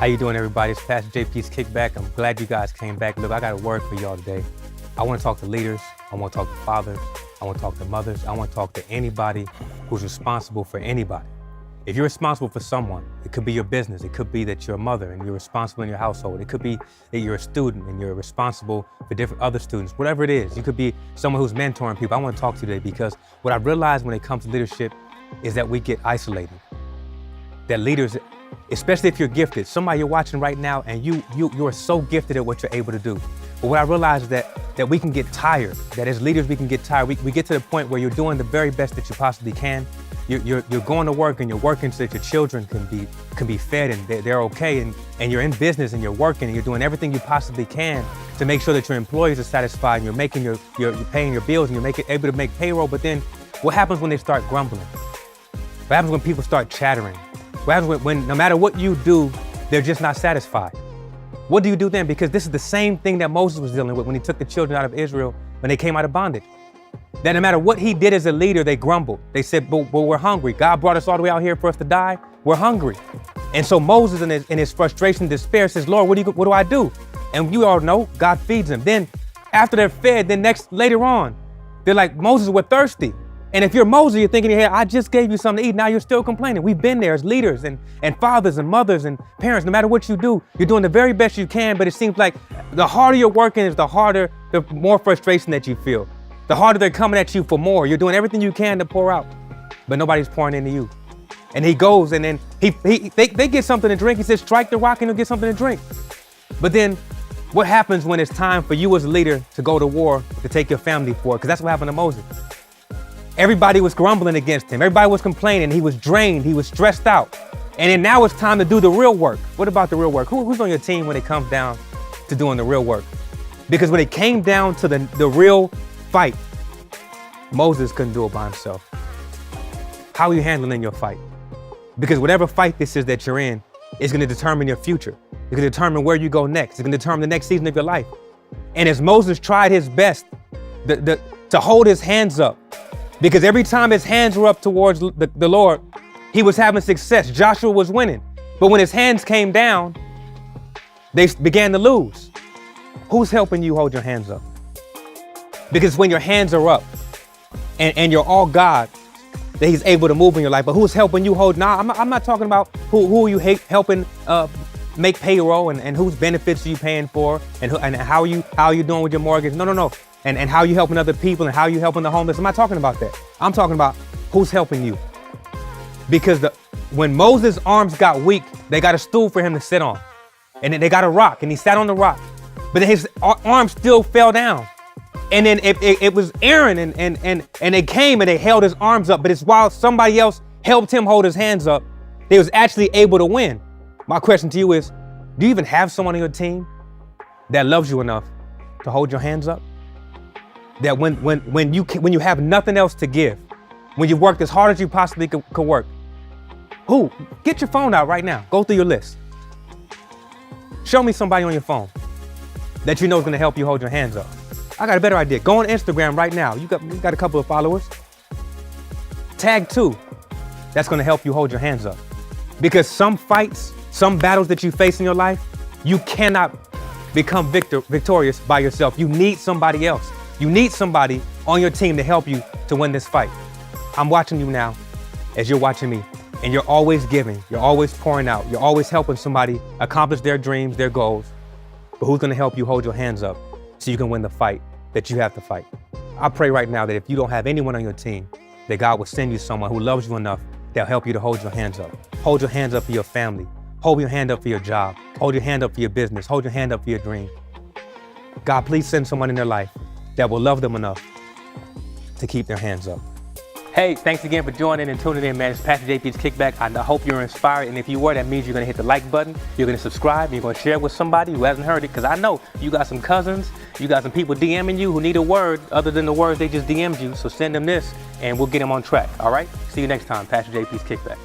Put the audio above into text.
How you doing, everybody? It's Pastor JP's Kickback. I'm glad you guys came back. Look, I got a word for y'all today. I want to talk to leaders. I want to talk to fathers. I want to talk to mothers. I want to talk to anybody who's responsible for anybody. If you're responsible for someone, it could be your business. It could be that you're a mother and you're responsible in your household. It could be that you're a student and you're responsible for different other students. Whatever it is, you could be someone who's mentoring people. I want to talk to you today because what I've realized when it comes to leadership is that we get isolated. That leaders, especially if you're gifted, somebody you're watching right now and you are so gifted at what you're able to do. But what I realize is that we can get tired, that as leaders we can get tired. We get to the point where you're doing the very best that you possibly can. You're going to work and you're working so that your children can be fed and they're okay, and you're in business and you're working and you're doing everything you possibly can to make sure that your employees are satisfied and you're making you're paying your bills and you're able to make payroll. But then what happens when they start grumbling? What happens when people start chattering? What happens when no matter what you do, they're just not satisfied? What do you do then? Because this is the same thing that Moses was dealing with when he took the children out of Israel when they came out of bondage. That no matter what he did as a leader, they grumbled. They said, but we're hungry. God brought us all the way out here for us to die. We're hungry. And so Moses in his frustration and despair says, Lord, what do I do? And you all know God feeds them. Then after they're fed, then later on, they're like, Moses, we're thirsty. And if you're Moses, you're thinking, hey, I just gave you something to eat. Now you're still complaining. We've been there as leaders and fathers and mothers and parents. No matter what you do, you're doing the very best you can. But it seems like the harder you're working is the more frustration that you feel. The harder they're coming at you for more. You're doing everything you can to pour out, but nobody's pouring into you. And he goes and then they get something to drink. He says, strike the rock and you'll get something to drink. But then what happens when it's time for you as a leader to go to war, to take your family for it? Because that's what happened to Moses. Everybody was grumbling against him. Everybody was complaining. He was drained. He was stressed out. And then now it's time to do the real work. What about the real work? Who's on your team when it comes down to doing the real work? Because when it came down to the real fight, Moses couldn't do it by himself. How are you handling your fight? Because whatever fight this is that you're in is going to determine your future. It's going to determine where you go next. It's going to determine the next season of your life. And as Moses tried his best to hold his hands up, because every time his hands were up towards the Lord, he was having success. Joshua was winning. But when his hands came down, they began to lose. Who's helping you hold your hands up? Because when your hands are up and you're all God, that he's able to move in your life. But who's helping you hold? Nah, I'm not talking about who are you helping make payroll and whose benefits are you paying for and how are you doing with your mortgage? No. And how you helping other people and how you helping the homeless. I'm not talking about that. I'm talking about who's helping you. Because when Moses' arms got weak, they got a stool for him to sit on. And then they got a rock and he sat on the rock. But then his arms still fell down. And then it was Aaron and they came and they held his arms up. But it's while somebody else helped him hold his hands up, they was actually able to win. My question to you is, do you even have someone on your team that loves you enough to hold your hands up? That when you have nothing else to give, when you've worked as hard as you possibly could work, get your phone out right now. Go through your list. Show me somebody on your phone that you know is going to help you hold your hands up. I got a better idea. Go on Instagram right now. You got a couple of followers. Tag 2. That's going to help you hold your hands up. Because some fights, some battles that you face in your life, you cannot become victorious by yourself. You need somebody else. You need somebody on your team to help you to win this fight. I'm watching you now as you're watching me, and you're always giving. You're always pouring out. You're always helping somebody accomplish their dreams, their goals. But who's going to help you hold your hands up so you can win the fight that you have to fight? I pray right now that if you don't have anyone on your team, that God will send you someone who loves you enough that'll help you to hold your hands up. Hold your hands up for your family. Hold your hand up for your job. Hold your hand up for your business. Hold your hand up for your dream. God, please send someone in their life that will love them enough to keep their hands up. Hey, thanks again for joining and tuning in, man. It's Pastor JP's Kickback. I hope you're inspired, and if you were, that means you're going to hit the like button, you're going to subscribe, and you're going to share it with somebody who hasn't heard it, because I know you got some cousins, you got some people DMing you who need a word other than the words they just DM'd you, so send them this, and we'll get them on track, all right? See you next time, Pastor JP's Kickback.